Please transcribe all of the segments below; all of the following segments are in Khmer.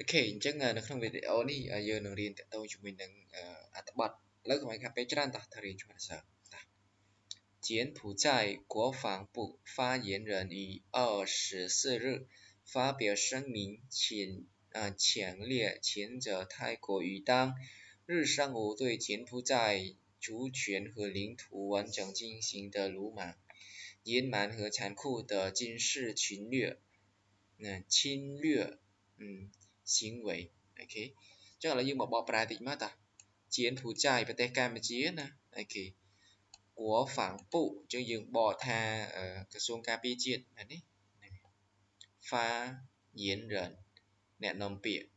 Ok អញ្ចឹងនៅក្នុងវីដេអូនេះយើងនឹងរៀនតាក់ទងជាមួយនឹងអត្ថបទឥឡូវកុំឲ្យខាត់ពេកច្រើនតោះទៅរៀនជាមួយសិស្សតោះ柬埔寨国防部发言人于24日发表声明，强烈谴责泰国与当日上午对柬埔寨主权和领土完整进行的鲁莽、野蛮和残酷的军事侵略行为 OK ចឹងឥឡូវយើងមកបកប្រែតិចមកតា柬埔寨ប្រទេសកម្ពុជាណា OK 国防部អញ្ចឹងយើងបកថាក្រសួងការពារជាតិនេះ发言人អ្នកនាំពាក្យ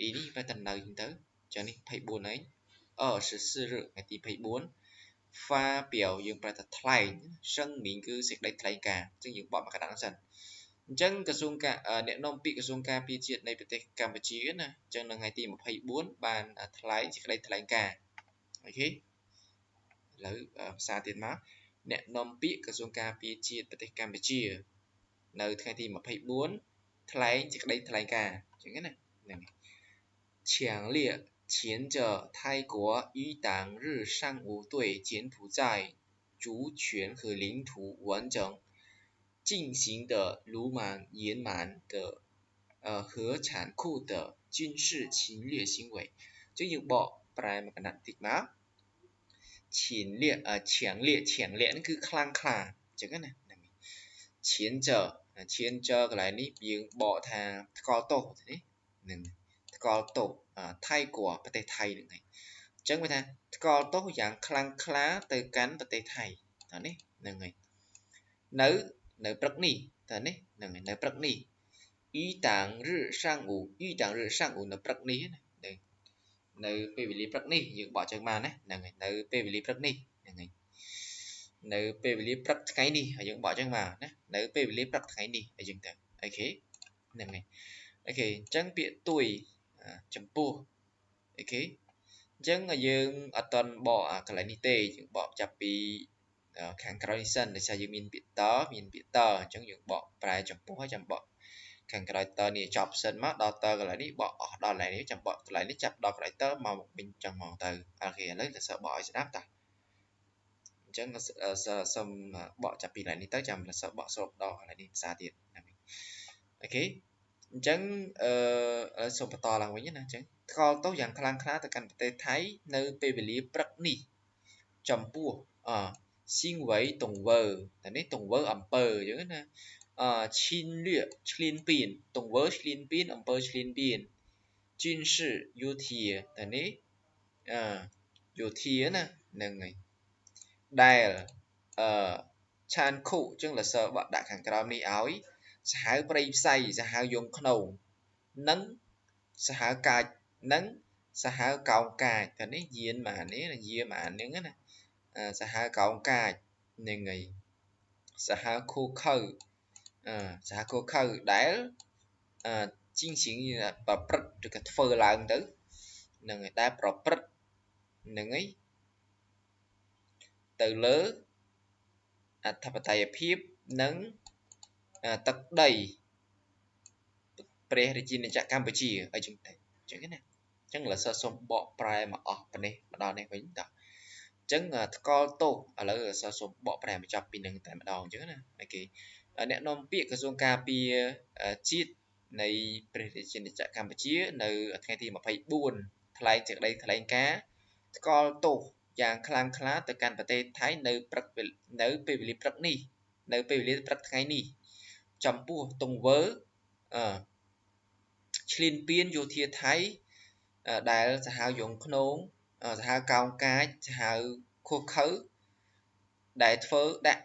អ៊ីនេះបែរតំណៅទៅចឹងនេះ24ឯង24日ថ្ងៃទី24发表យើងប្រែថាថ្លែង声明គឺសេចក្តីថ្លែងការណ៍អញ្ចឹងយើងបកមកកណ្ដាលសិនអញ្ចឹងក្រសួងការអ្នកនាំពាក្យក្រសួងការពារជាតិនៃប្រទេសកម្ពុជាណាអញ្ចឹងនៅថ្ងៃទី24បានថ្លែងសេចក្តីថ្លែងការណ៍អូខេឥឡូវភាសាទៀតមកអ្នកនាំពាក្យក្រសួងការពារជាតិប្រទេសកម្ពុជានៅថ្ងៃទី24ថ្លែងសេចក្តីថ្លែងការណ៍អញ្ចឹងណាហ្នឹង强烈谴责泰国一党日上午对柬埔寨主权和领土完整进行的鲁莽、野蛮的和残酷的军事侵略行为ចឹងយើងបកប្រែមកកណ្ដាលតិចមក强烈ហ្នឹងគឺខ្លាំងក្លាអញ្ចឹងណាឈានចកន្លែងនេះយើងបកថាថ្កល់ទោសទេហ្នឹងថ្កល់ទោសថៃគួរប្រទេសថៃហ្នឹងឯងអញ្ចឹងវាថាថ្កល់ទោសយ៉ាងខ្លាំងក្លាទៅកាន់ប្រទេសថៃតើនេះហ្នឹងហើយនៅព្រឹកនេះតើនេះហ្នឹងហើយនៅព្រឹកនេះ一党日上午នៅព្រឹកនេះណានៅពេលវេលាព្រឹកនេះយើងបកចឹងបានណាហ្នឹងហើយនៅពេលវេលាព្រឹកនេះហ្នឹងហើយនៅពេលវេលាព្រឹកថ្ងៃនេះហើយយើងបកចឹងមកណានៅពេលវេលាព្រឹកថ្ងៃនេះអីចឹងទៅអូខេហ្នឹងហើយអូខេអញ្ចឹងពាក្យទួយចំពោះអូខេអញ្ចឹងយើងអត់តន់បកកន្លែងនេះទេយើងបកចាប់ពីខាងក្រោយនេះសិនដោយសារយើងមានពាក្យតអញ្ចឹងយើងបកប្រែចំពោះហើយចាំបកខាងក្រោយតនេះចប់សិនមកដល់តកន្លែងនេះបកអស់ដល់កន្លែងនេះចាំបកកន្លែងនេះចាប់ដល់កន្លែងតមកវិញចឹងហ្មងទៅអូខេឥឡូវទៅសិស្សបកឲ្យស្ដាប់តាអញ្ចឹងសូមបកចាប់ពីកន្លែងនេះទៅចាំសិស្សបកសរុបដល់កន្លែងនេះភាសាទៀតអូខេអញ្ចឹងសូមបន្តឡើងវិញណាអញ្ចឹងថ្កល់ទោសយ៉ាងខ្លាំងក្លាទៅកាន់ប្រទេសថៃនៅពេលវេលាព្រឹកនេះចំពោះស៊ីងវ៉ៃតុងវើតែនេះតុងវើអំពើអញ្ចឹងណា侵略ឈ្លានពានតុងវើឈ្លានពានអំពើឈ្លានពាន军事យោធាតែនេះយោធាណាហ្នឹងហើយដែលឆានខុអញ្ចឹងលសើបដាក់ខាងក្រោមនេះឲ្យសាហាវព្រៃផ្សៃសាហាវយងខ្នងនិងសាហាវកាចនិងសាហាវកោងកាចតែនេះយានម៉ាននេះយាម៉ានហ្នឹងណាសាហាវកោងកាចហ្នឹងហើយសាហាវខូខើសាហាវខូខើដែលជីងស៊ីងប្រព្រឹត្តឬក៏ធ្វើឡើងទៅហ្នឹងហើយដែលប្រព្រឹត្តហ្នឹងហើយទៅលើអធិបតេយ្យភាពនិងទឹកដីព្រះរាជាណាចក្រកម្ពុជាអីចឹងទៅអញ្ចឹងណាអញ្ចឹងលសិស្សសូមបកប្រែមកអស់ប៉ុណ្នេះមកដល់នេះវិញតោះអញ្ចឹងថ្កល់ទោសឥឡូវលសិស្សសូមបកប្រែបញ្ចប់ពីនឹងតែម្ដងអញ្ចឹងណាអូខេអ្នកនាំពាក្យក្រសួងការពារជាតិនៃព្រះរាជាណាចក្រកម្ពុជានៅថ្ងៃទី24ថ្លែងសេចក្តីថ្លែងការណ៍ថ្កល់ទោសយ៉ាងខ្លាំងក្លាទៅកាន់ប្រទេសថៃនៅពេលវេលាព្រឹកនេះនៅពេលវេលាព្រឹកថ្ងៃនេះចំពោះទង្វើឈ្លានពានយោធាថៃដែលសាហាវយងខ្នងសាហាវកោងកាចសាហាវខុសខើដែលធ្វើដាក់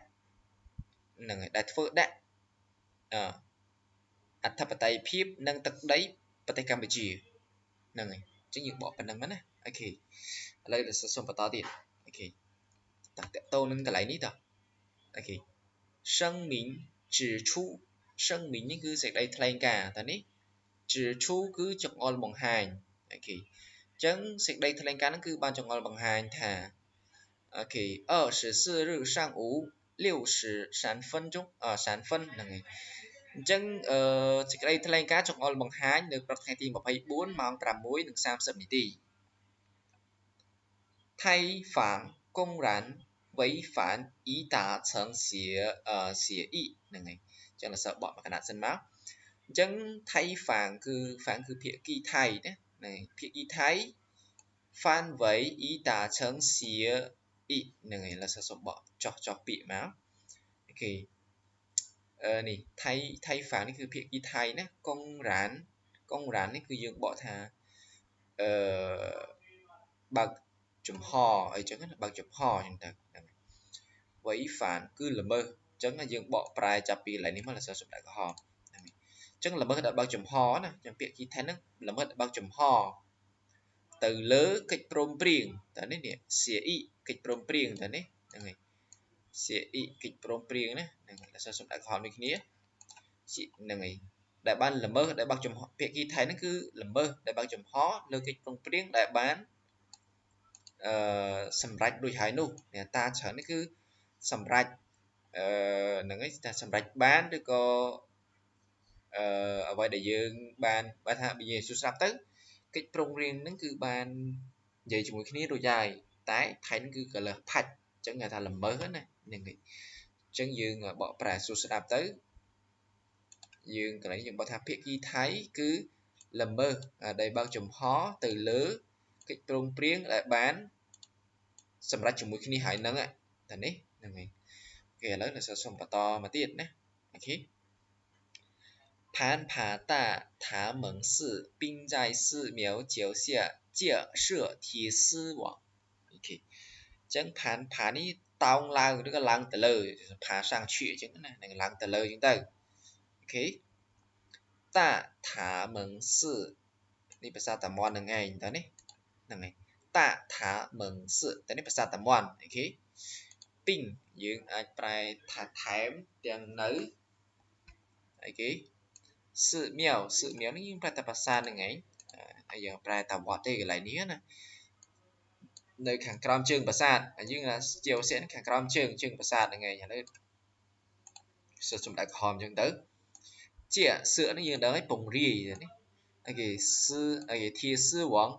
ហ្នឹងហើយដែលធ្វើដាក់អធិបតេយ្យភាពនិងទឹកដីប្រទេសកម្ពុជាហ្នឹងហើយអញ្ចឹងយើងបកប៉ុណ្្នឹងមកណាអូខេឥឡូវសូមបន្តទៀតអូខេតើតទៅនឹងកន្លែងនេះតអូខេ声明指出声明នេះគឺសេចក្តីថ្លែងការណ៍តើនេះ指出គឺចង្អុលបង្ហាញអូខេអញ្ចឹងសេចក្តីថ្លែងការណ៍ហ្នឹងគឺបានចង្អុលបង្ហាញថាអូខេ24日上午6:3分ហ្នឹងហើយ ចឹងសេចក្តីថ្លែងការណ៍ចង្អុលបង្ហាញនៅព្រឹកថ្ងៃទី24ម៉ោង 6:30 នាទី ថៃហ្វាងកុងរ៉ាន់វៃហ្វានអ៊ីតាឆឹងសៀសៀអ៊ីហ្នឹងហើយចឹងเราសើបបកមកកណាត់សិនមកអញ្ចឹងថៃហ្វាងគឺភាគីថៃណាហ្នឹងភាគីថៃហ្វានវៃអ៊ីតាឆឹងសៀអ៊ីហ្នឹងហើយเราសើសុំបកចោះពាក្យមកអូខេនេះថៃហ្វាងនេះគឺភាគីថៃណាកុងរ៉ាននេះគឺយើងបកថាបើកចំហអីចឹងណាបើកចំហចឹងទៅវៃហ្វានគឺល្មើសអញ្ចឹងយើងបកប្រែចាប់ពីកន្លែងនេះមកเราសើសម្ដៅកំហអញ្ចឹងល្មើសដែលបើកចំហណាចឹងពាក្យគីថៃហ្នឹងល្មើសដែលបើកចំហទៅលើកិច្ចព្រមព្រៀងតើនេះសៀអ៊ីកិច្ចព្រមព្រៀងតើនេះហ្នឹងហើយសៀអ៊ីកិច្ចព្រមព្រៀងណាហ្នឹងហើយเราសើសម្ដៅកំហដូចគ្នាហ្នឹងហើយដែលបានល្មើសដែលបើកចំហពាក្យគីថៃហ្នឹងគឺល្មើសដែលបើកចំហលើកិច្ចព្រមព្រៀងដែលបានសម្រាប់ដូចហើយនោះអ្នកតាច្រើននេះគឺសម្រាប់ហ្នឹងហើយតែសម្រាប់បានឬក៏អ្វីដែលយើងបានថានិយាយសួរស្រាប់ទៅកិច្ចព្រមព្រៀងហ្នឹងគឺបាននិយាយជាមួយគ្នាដូចហើយតែថៃហ្នឹងគឺកលើសផាច់អញ្ចឹងគេថាល្មើសណាហ្នឹងហើយអញ្ចឹងយើងបកប្រែសួរស្ដាប់ទៅយើងកន្លែងយើងបកថាភាគីថៃគឺល្មើសដែលបើកចំហទៅលើកិច្ចព្រមព្រៀងដែលបានសម្រាប់ជាមួយគ្នាហើយហ្នឹងតែនេះហ្នឹងហើយអូខេឥឡូវเราសូមបន្តមកទៀតណាអូខេ盘爬大塔门寺并在寺庙脚下架设铁丝网អូខេចឹងផានេះតោងឡើងឬក៏ឡើងទៅលើផាសាំងឈៀចឹងណានឹងឡើងទៅលើចឹងទៅអូខេតាថាមឹងសឺនេះភាសាតាមន់នឹងឯងតើនេះហ្នឹងហើយតាថាមឹងសឺតែនេះភាសាតាមន់អូខេពីងយើងអាចប្រែថាថែមទាំងនៅអូខេសឺមៀវនេះយើងប្រែតែភាសានឹងឯងហើយយើងប្រែតែវត្តទេកន្លែងនេះណានៅខាងក្រោមជើងប្រាសាទយើងជាវសេនខាងក្រោមជើងប្រាសាទហ្នឹងឯងឥឡូវសើសម្ដៅក្រហមអញ្ចឹងទៅជាសឿនេះយើងដឹងហើយពងរាយនេះអូខេធាសឿវង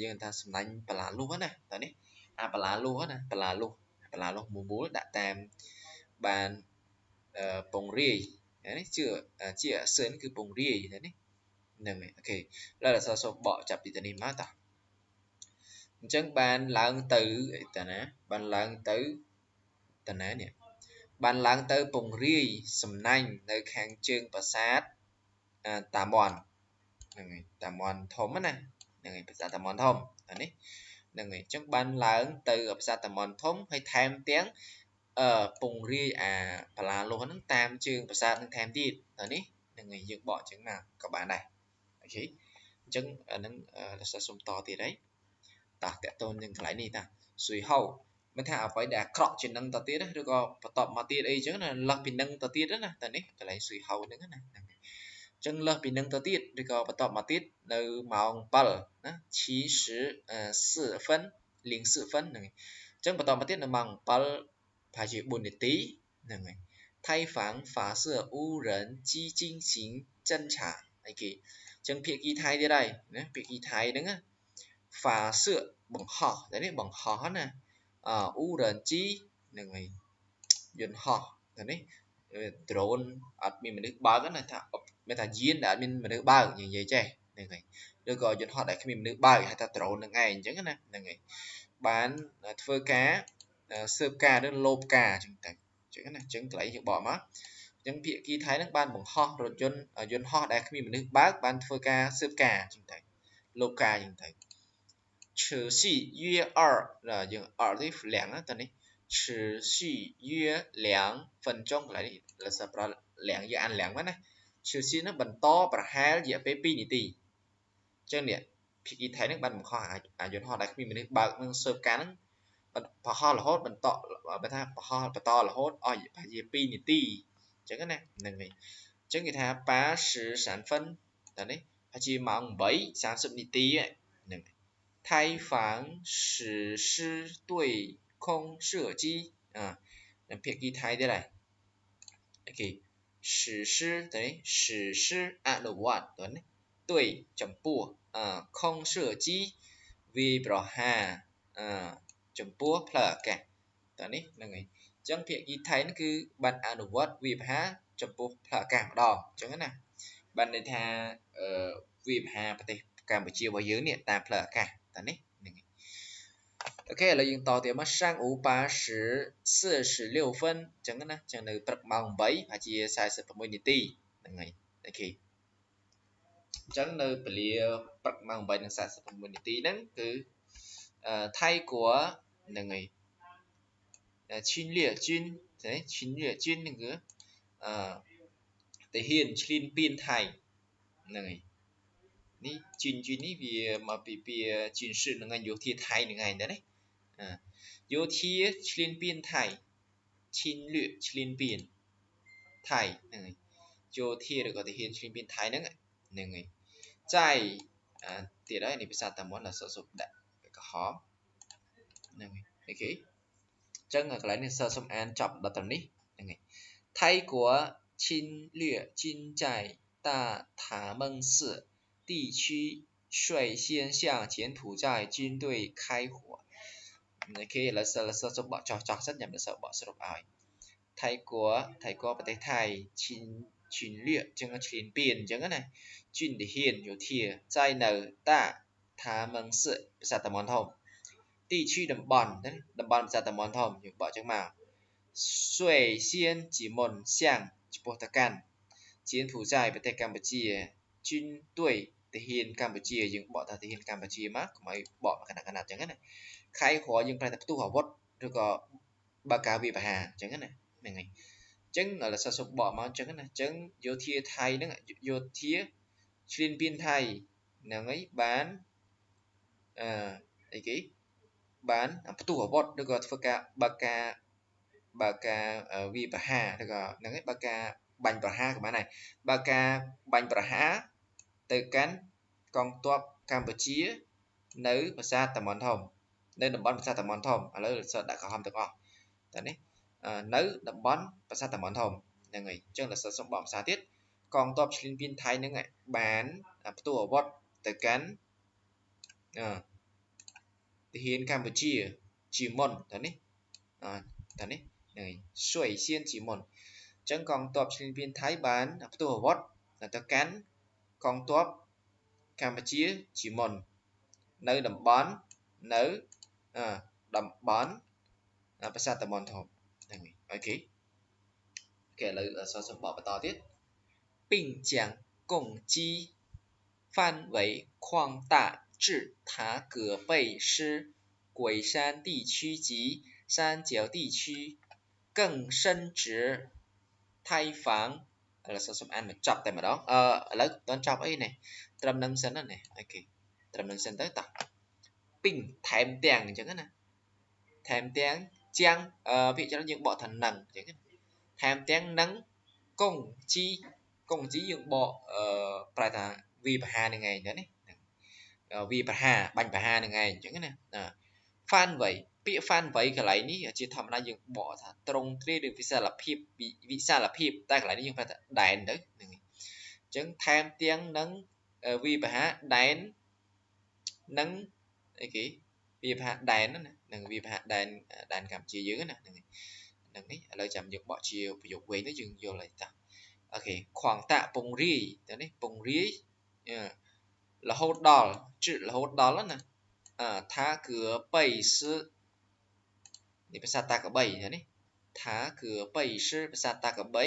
យើងថាសំណាញ់បលាលុះណាតើនេះបលាលុះណាបលាលុះមូលដាក់តាមបានពងរាយនេះជាសឿនគឺពងរាយនេះហ្នឹងហើយអូខេឥឡូវเราសូមបកចាប់ពីនេះមកតោះអញ្ចឹងបានឡើងទៅតាណាបានឡើងទៅតាណានេះបានឡើងទៅពងរាយសំណាញ់នៅខាងជើងប្រាសាទតាមន់ហ្នឹងហើយតាមន់ធំណាហ្នឹងហើយប្រាសាទតាមន់ធំអានេះហ្នឹងហើយអញ្ចឹងបានឡើងទៅប្រាសាទតាមន់ធំហើយថែមទាំងពងរាយបលាលុះហ្នឹងតាមជើងប្រាសាទនឹងថែមទៀតអានេះហ្នឹងហើយយើងបកអញ្ចឹងមកក៏បានដែរអូខេអញ្ចឹងអាហ្នឹងរសសុំតទៀតហើយតោះតកតូននឹងកន្លែងនេះតាស៊ុយហៅមិនថាអ្វីដែលអាក្រក់ជាងនឹងទៅទៀតឬក៏បន្តមកទៀតអីចឹងណាលើសពីនឹងទៅទៀតណាតែនេះកន្លែងស៊ុយហៅហ្នឹងណាអញ្ចឹងលើសពីនឹងទៅទៀតឬក៏បន្តមកទៀតនៅម៉ោង7ណា74分04分ហ្នឹងអញ្ចឹងបន្តមកទៀតនៅម៉ោង7ប្រហែលជា4នាទីហ្នឹងហើយថៃហ្វាង法社无人机进行侦查អីគេអញ្ចឹងភាគីថៃទៀតហើយណាភាគីថៃហ្នឹងណាហ្វាសឿបង្ហោះតែនេះបង្ហោះណាអ៊ូរ៉ានជីហ្នឹងហើយយន្តហោះតែនេះ drone អត់មានមនុស្សបើកណាថាមានថាយានដែលអត់មានមនុស្សបើកនិយាយចេះហ្នឹងហើយឬក៏យន្តហោះដែលគ្មានមនុស្សបើកហៅថា drone ហ្នឹងឯងអញ្ចឹងណាហ្នឹងហើយបានធ្វើការស៊ើបការឬលបការអញ្ចឹងទៅអញ្ចឹងណាអញ្ចឹងកន្លែងយើងបកមកអញ្ចឹងភាគីថៃហ្នឹងបានបង្ហោះរថយន្តយន្តហោះដែលគ្មានមនុស្សបើកបានធ្វើការស៊ើបការអញ្ចឹងទៅលបការអញ្ចឹងទៅ持续约2យើង2នេះ2ណាតើនេះ持续约2分钟កន្លែងនេះលើសប្រើ2យើងអាន2មកណា持续នោះបន្តប្រហែលរយៈពេល2នាទីអញ្ចឹងនេះភាគីថៃនឹងបានបង្ខំយន្តហោះដែលគ្មានមនុស្សបើកនឹងស៊ើបការនឹងប្រហោះរហូតបន្តបើថាប្រហោះបន្តរហូតអស់រយៈពេល2នាទីអញ្ចឹងណាហ្នឹងហើយអញ្ចឹងគេថា83分តើនេះហើយជាម៉ោង8 30នាទីហ្នឹង台防实施对空射击នឹងភាគីថៃទៀតហើយអូខេ实施đấy实施អនុវត្តđấy 对ចំពោះខុងសឺជីវាប្រហាចំពោះផ្លូវអាកាសតើនេះហ្នឹងហើយអញ្ចឹងភាគីថៃហ្នឹងគឺបានអនុវត្តវាប្រហាចំពោះផ្លូវអាកាសម្ដងអញ្ចឹងណាបានន័យថាវាប្រហាប្រទេសកម្ពុជារបស់យើងនេះតាមផ្លូវអាកាសតើនេះហ្នឹងហើយអូខេឥឡូវយើងតទៅមក上午8時46分អញ្ចឹងណាអញ្ចឹងនៅព្រឹកម៉ោង8ប្រហែលជា46នាទីហ្នឹងហើយអូខេអញ្ចឹងនៅពលាព្រឹកម៉ោង8:46នាទីហ្នឹងគឺថៃกัวហ្នឹងហើយ侵略军侵略军ហ្នឹងគឺទាហានឈ្លានពានថៃហ្នឹងហើយនេះ军នេះវាមកពីពាក្យ军事ហ្នឹងឯងយោធាថៃហ្នឹងឯងដែរណាយោធាឈ្លានពានថៃ侵略ឈ្លានពានថៃហ្នឹងហើយយោធាឬក៏ទាហានឈ្លានពានថៃហ្នឹងហើយចាយទៀតហើយនេះភាសាតាមុនដល់សុំដាក់ក្រហមហ្នឹងហើយអូខេអញ្ចឹងកន្លែងនេះសុំអានចប់ដល់ត្រឹមនេះហ្នឹងហើយថៃกัว侵略军在大塔门市地区率先向柬埔寨军队开火អូខេឥឡូវសុំបកចោះសិនខ្ញុំនឹងបកសរុបឲ្យថៃกัวប្រទេសថៃ侵略អញ្ចឹងឈ្លានពានអញ្ចឹងណាជំទាហានយោធា在នៅតាថាមឹងសឹភាសាតាម៉ុនធំទី区តំបន់ភាសាតាម៉ុនធំយើងបកអញ្ចឹងមកស៊ុយសៀនជាមុន像ចំពោះទៅកាន់柬埔寨ប្រទេសកម្ពុជាជំទួយទាហានកម្ពុជាយើងបកថាទាហានកម្ពុជាមកកុំឲ្យបកកណាត់អញ្ចឹងណាខៃហួរយើងប្រែថាផ្ទុះអាវុធឬក៏បើកការវាបហាអញ្ចឹងណាហ្នឹងហើយអញ្ចឹងឥឡូវសុំបកមកអញ្ចឹងណាអញ្ចឹងយោធាថៃហ្នឹងយោធាឈ្លានពានថៃហ្នឹងហើយបានអីគេបានផ្ទុះអាវុធឬក៏ធ្វើការបើកការវាបហាឬក៏ហ្នឹងហើយបើកការបាញ់ប្រហារក៏បានដែរបើកការបាញ់ប្រហារទៅកាន់កងទ័ពកម្ពុជានៅប្រាសាទតាម៉ុនធំនៅតំបន់ប្រាសាទតាម៉ុនធំឥឡូវសតដាក់ក្រហមទាំងអស់តើនេះនៅតំបន់ប្រាសាទតាម៉ុនធំហ្នឹងហើយអញ្ចឹងដល់សុំបកភាសាទៀតកងទ័ពឈ្លានពានថៃហ្នឹងបានផ្ទុះអាវុធទៅកាន់ទាហានកម្ពុជាជាមុនតើនេះហ្នឹងហើយស៊ុយសៀនជាមុនអញ្ចឹងកងទ័ពឈ្លានពានថៃបានផ្ទុះអាវុធទៅកាន់កងទ័ពកម្ពុជាជាមុននៅតំបន់ប្រាសាទតាម៉ុនធំហ្នឹងហើយអូខេឥឡូវសុំបកបន្តទៀត并将攻击范围扩大至塔葛贝斯鬼山地区及三角地区更深植ថៃហ្វាងឥឡូវសុំអានបញ្ចប់តែម្ដងឥឡូវតន់ចប់អីនេះត្រឹមនឹងសិនណាអូខេត្រឹមនឹងសិនទៅតោះពីងថែមទាំងអញ្ចឹងណាថែមទាំងជាងភាគច្រើនយើងបកថានឹងអញ្ចឹងថែមទាំងនឹងកុងជីយើងបកប្រែថាវាបហានឹងឯងទៅនេះវាបហាបាញ់បហានឹងឯងអញ្ចឹងណាហ្វានវៃពាក្យហ្វានវៃកន្លែងនេះជាធម្មតាយើងបកថាត្រង់ទ្រាឬវិសាលភាពតែកន្លែងនេះយើងប្រែថាដែនទៅហ្នឹងហើយអញ្ចឹងថែមទាំងនឹងវាបហាដែននឹងអីគេវាបហាដែនណានឹងវាបហាដែនកម្ពុជាយើងណាហ្នឹងនេះឥឡូវចាំយើងបកជាប្រយោគវិញទៅយើងយល់ហើយតាអូខេខ្វងតាពងរាយទៅនេះពងរាយរហូតដល់ណាថាគឺបីសឺនេះភាសាតាកបីនេះថាគឺបីសឺភាសាតាកបី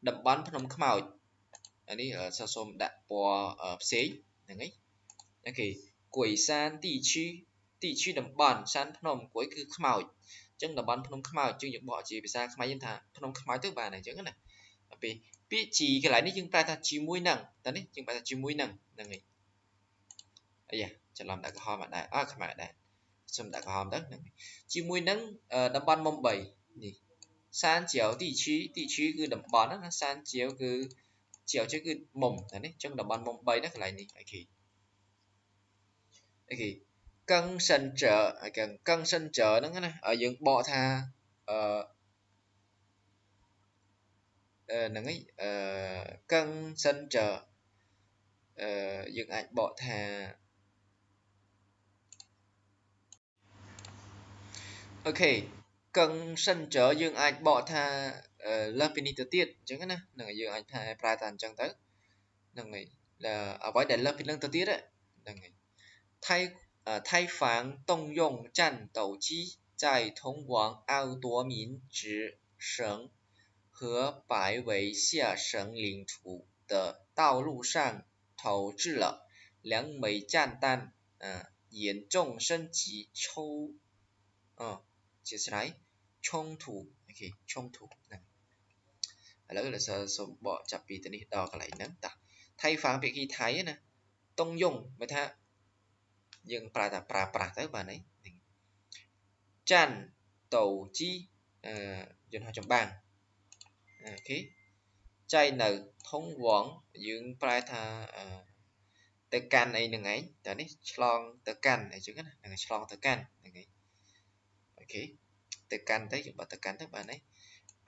តំបន់ភ្នំខ្មោចនេះសូមដាក់ពណ៌ផ្សេងហ្នឹងហើយអូខេកុយសានទី区តំបន់សានភ្នំកុយគឺខ្មោចអញ្ចឹងតំបន់ភ្នំខ្មោចយើងបកជាភាសាខ្មែរយើងថាភ្នំខ្មោចទៅបានអញ្ចឹងណាពេលពាក្យជីកន្លែងនេះយើងប្រែថាជាមួយនឹងតើនេះយើងប្រែថាជាមួយនឹងហ្នឹងហើយអាយ៉ាច្រឡំដាក់ក្រហមអត់ដែរខ្មែរដែរសូមដាក់ក្រហមទៅហ្នឹងជាមួយនឹងតំបន់មុំ3នេះសានជាវទី区គឺតំបន់ណាសានជាវគឺជាវគឺមុំតែនេះអញ្ចឹងតំបន់មុំ3ណាកន្លែងនេះអូខេកឹងសិនចើហ្នឹងណាយើងបកថា នឹងឯងកឹងសិនចើយើងអាចបកថាអូខេកឹងសិនចើយើងអាចបកថាលើសពីនេះទៅទៀតអញ្ចឹងណានឹងយើងអាចថាប្រើតែអញ្ចឹងទៅនឹងឯងអ្វីដែលលើសពីនឹងទៅទៀតហ្នឹងឯងថៃ台房动用战斗机在通往奥多民之省和白维夏省领土的道路上投掷了两枚炸弹严重升级接下来冲突 OK 冲突ហ្នឹងឥឡូវเราសូមបកចាប់ពីទៅនេះដល់កន្លែងហ្នឹងតាថៃហ្វាងភាគីថៃណាតុងយុងមើលថាយើងប្រើតែប្រើប្រាស់ទៅបាទនេះចាន់តូជីយន្តហោះចម្បាំងអូខេចៃនៅធុងវងយើងប្រែថាទៅកាន់អីហ្នឹងឯងតែនេះឆ្លងទៅកាន់អញ្ចឹងណាហ្នឹងឆ្លងទៅកាន់ហ្នឹងឯងអូខេទៅកាន់ទៅយើងបត់ទៅកាន់ទៅបាទនេះ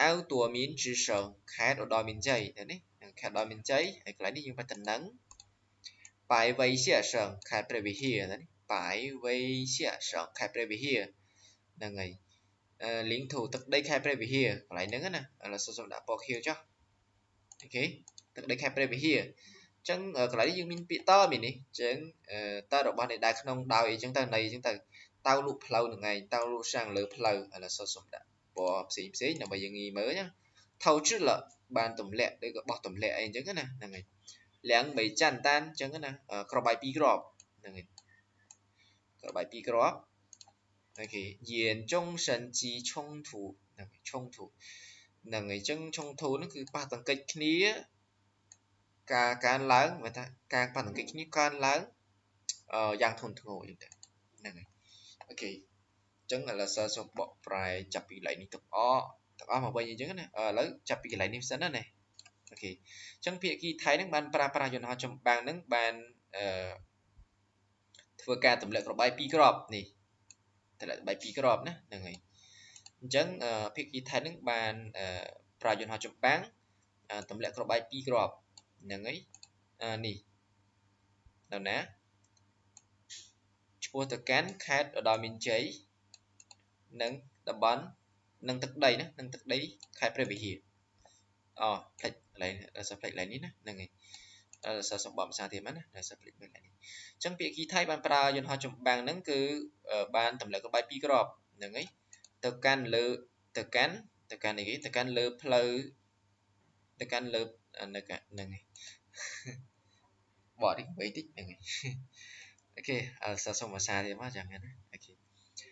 អៅតួមានជាសងខេត្តឧត្តរមានជ័យតែនេះខេត្តឧត្តរមានជ័យហើយកន្លែងនេះយើងបត់តំណឹងបាយវៃជាសងខេត្តព្រះវិហារតែនេះបាយវៃជាសងខេត្តព្រះវិហារហ្នឹងហើយលីងធូទឹកដីខេត្តព្រះវិហារកន្លែងហ្នឹងណាឥឡូវសូមដាក់ពណ៌ខៀវចុះអូខេទឹកដីខេត្តព្រះវិហារអញ្ចឹងកន្លែងនេះយើងមានពាក្យតមាននេះអញ្ចឹងតរបស់នៃដើរក្នុងដោយអីចឹងទៅនៃអញ្ចឹងទៅតៅលក់ផ្លូវហ្នឹងឯងតៅលក់សាំងលើផ្លូវឥឡូវសូមដាក់ពណ៌ផ្សេងដើម្បីយើងងាយមើលណាថៅជិលបានទម្លាក់ឬក៏បោះទម្លាក់អីអញ្ចឹងណាហ្នឹងហើយលៀងបីចាន់តានអញ្ចឹងណាក្របបាយ2គ្រាប់ហ្នឹងហើយក្របបាយ2គ្រាប់អូខេយានចុងសិនជីឆុងធូហ្នឹងឆុងធូហ្នឹងហើយអញ្ចឹងឆុងធូហ្នឹងគឺប៉ះទង្គិចគ្នាការកើនឡើងមើលថាការប៉ះទង្គិចគ្នាកើនឡើងយ៉ាងធ្ងន់ធ្ងរអញ្ចឹងហ្នឹងហើយអូខេអញ្ចឹងឥឡូវសូមបកប្រែចាប់ពីកន្លែងនេះទាំងអស់មកវិញអញ្ចឹងណាឥឡូវចាប់ពីកន្លែងនេះសិនណាអូខេអញ្ចឹងភាគីថៃហ្នឹងបានប្រើប្រាស់យន្តហោះចម្បាំងហ្នឹងបានធ្វើការទម្លាក់ក្របបាយ2គ្រាប់នេះទម្លាក់បាយ2គ្រាប់ណាហ្នឹងហើយអញ្ចឹងភាគីថៃហ្នឹងបានប្រើយន្តហោះចម្បាំងទម្លាក់ក្របបាយ2គ្រាប់ហ្នឹងហើយនេះដល់ណាឆ្ពោះទៅកាន់ខេត្តឧត្តរមានជ័យនិងតំបន់នឹងទឹកដីណានឹងទឹកដីខេត្តព្រះវិហារផ្លេចកន្លែងផ្លេចកន្លែងនេះណាហ្នឹងហើយសម្បត្តិភាសាទៀតមកណាផ្លេចកន្លែងនេះអញ្ចឹងភាគីថៃបានប្រើយន្តហោះចម្បាំងហ្នឹងគឺបានទម្លាក់ក្បាយ2គ្រាប់ហ្នឹងហើយទៅកាន់លើទៅកាន់អីគេទៅកាន់លើផ្លូវទៅកាន់លើហ្នឹងហើយបកនេះវិញតិចហ្នឹងហើយអូខេសូមភាសាទៀតមកចឹងណាអូខេ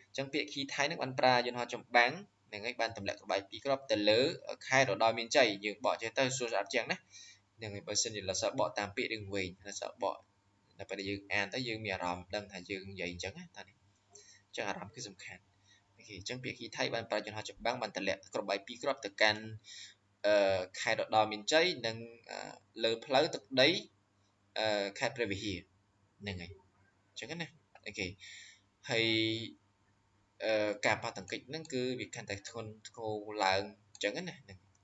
អញ្ចឹងភាគីថៃនឹងបានប្រើយន្តហោះចម្បាំងហ្នឹងហើយបានទម្លាក់ក្បាយ2គ្រាប់ទៅលើខេត្តឧត្តរមានជ័យយើងបកចេះទៅសួរស្អាតជាងណាហ្នឹងហើយបើសិនជាលោកសិស្សបកតាមពាក្យរឿងវិញលោកសិស្សបកតែពេលយើងអានទៅយើងមានអារម្មណ៍ដឹងថាយើងនិយាយអញ្ចឹងណាតានេះអញ្ចឹងអារម្មណ៍គឺសំខាន់អូខេអញ្ចឹងភាគីថៃបានប្រើយន្តហោះចម្បាំងបានទម្លាក់ក្របបាយ2គ្រាប់ទៅកាន់ខេត្តឧត្តរមានជ័យនិងលើផ្លូវទឹកដីខេត្តព្រះវិហារហ្នឹងហើយអញ្ចឹងណាអូខេហើយការប៉ះទង្គិចហ្នឹងគឺវាកាន់តែធ្ងន់ធ្ងរឡើងអញ្ចឹងណា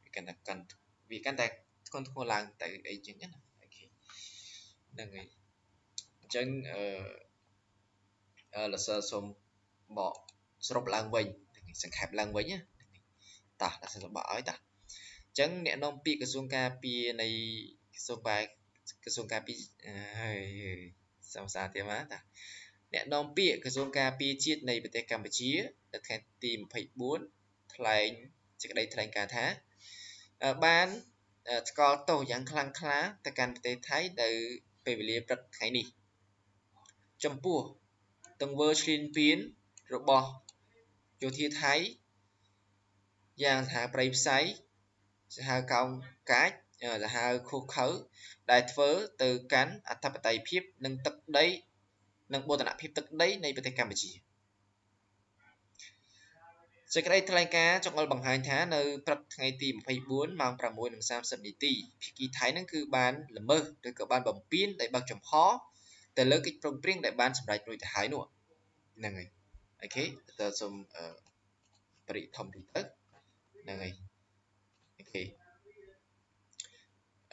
វាកាន់តែធ្ងន់ធ្ងរឡើងទៅអីចឹងណាអូខេហ្នឹងហើយអញ្ចឹងលោកសិស្សសូមបកសរុបឡើងវិញសង្ខេបឡើងវិញណាតោះលោកសិស្សបកឲ្យតោះអញ្ចឹងអ្នកនាំពាក្យក្រសួងការពារនៃក្រសួងការពារហើយសំសាទៀតមកតាអ្នកនាំពាក្យក្រសួងការពារជាតិនៃប្រទេសកម្ពុជានៅខែទី24ថ្លែងសេចក្តីថ្លែងការណ៍ថាបានថ្កោលទោសយ៉ាងខ្លាំងក្លាទៅកាន់ប្រទេសថៃនៅពេលវេលាព្រឹកថ្ងៃនេះចំពោះទង្វើឈ្លានពានរបស់យោធាថៃយ៉ាងសាហាវព្រៃផ្សៃសាហាវកោងកាចសាហាវខុសខើដែលធ្វើទៅកាន់អធិបតេយ្យភាពនិងទឹកដីនិងបូរណភាពទឹកដីនៃប្រទេសកម្ពុជាសេចក្តីថ្លែងការណ៍ចង្អុលបង្ហាញថានៅព្រឹកថ្ងៃទី24ម៉ោង 6:30 នាទីភាគីថៃនឹងគឺបានល្មើសឬក៏បានបំពានដោយបើកចំហទៅលើកិច្ចព្រមព្រៀងដែលបានសម្រេចរួចទៅហើយនោះហ្នឹងហើយអូខេតើសូមបរិធម្មទីទៅហ្នឹងហើយអូខេ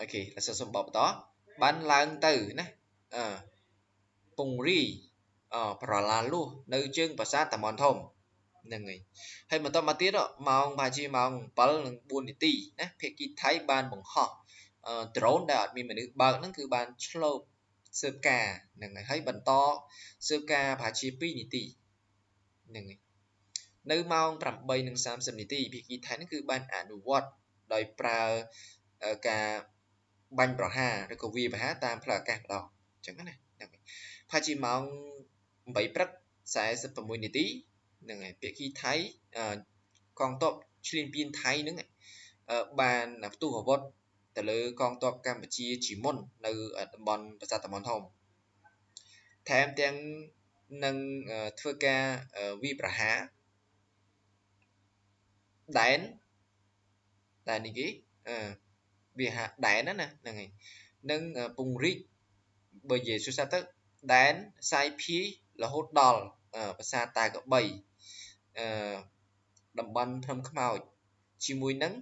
ok là sự xâm bọc đó ban lang từ nè pung ri pra la lu nơi chương và sát tầm mòn thông nâng ấy hay mà tao mà tiết đó mong bà chi mong bal buồn tí nè phía kia thái ban bằng họ drone đãมีมันนึกบางนั่นคือบ้านชโลเซอร์กาหนึ่งให้บรรทอเซอร์กาผาชีปีนิติหนึ่งในมองปรับใบหนึ่ง30นิติพิกีไทยนั่นคือบ้านอนุวัตโดยปลาการบันประหาแล้วก็วีประหาตามพลากาศดอกจังนั้นนะผาชีมองใบปรักสายสปมุนิติหนึ่งพิกีไทยกองตบชิลินปีนไทยนึงบ้านตู้หัวบดแต่เลยกองตัวกัมพูชีchỉ môn នៅតំបន់ប្រាសាទតាម៉ុនធំថែមទាំងនឹងធ្វើការវាយប្រហារដែននេះគេវាហាដែនណាហ្នឹងហើយនឹងពង្រីកបើនិយាយសួរសាទៅដែនសាយភាយរហូតដល់ប្រាសាទតាកបីតំបន់ភ្នំខ្មោចជាមួយនឹង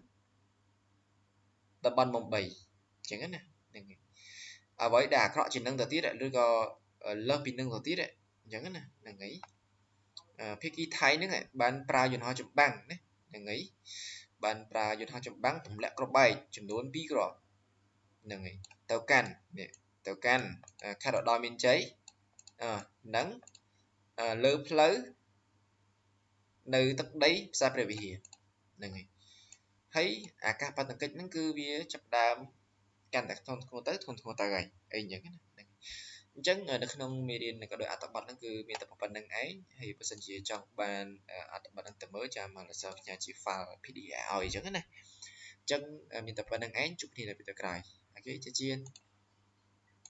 តំបន់មុំបីចឹងណាហ្នឹងហើយអ្វីដែលអាក្រក់ជាងនឹងទៅទៀតឬក៏លើសពីនឹងទៅទៀតអញ្ចឹងណាហ្នឹងហើយភាគីថៃហ្នឹងបានប្រើយន្តហោះចម្បាំងណាហ្នឹងហើយបានប្រើយន្តហោះចម្បាំងទម្លាក់គ្រាប់បែកចំនួន2គ្រាប់ហ្នឹងហើយទៅកាន់នេះទៅកាន់ខេត្តឧត្តរមានជ័យហ្នឹងលើផ្លូវនៅទឹកដីផ្សារព្រះវិហារហ្នឹងហើយអាកាសបតង្គិចហ្នឹងគឺវាចាប់ដើមកាន់តែធ្ងន់ធ្ងរទៅហើយអីចឹងណាអញ្ចឹងនៅក្នុងមេរៀនក៏ដោយអត្ថបទហ្នឹងគឺមានតែប៉ុណ្្នឹងឯងហើយបើសិនជាចង់បានអត្ថបទហ្នឹងទៅមើលចាំមកសរផ្ញើជា file PDF ឲ្យអញ្ចឹងណាអញ្ចឹងមានតែប៉ុណ្្នឹងឯងជួបគ្នានៅវីដេអូក្រោយអូខេចាជៀន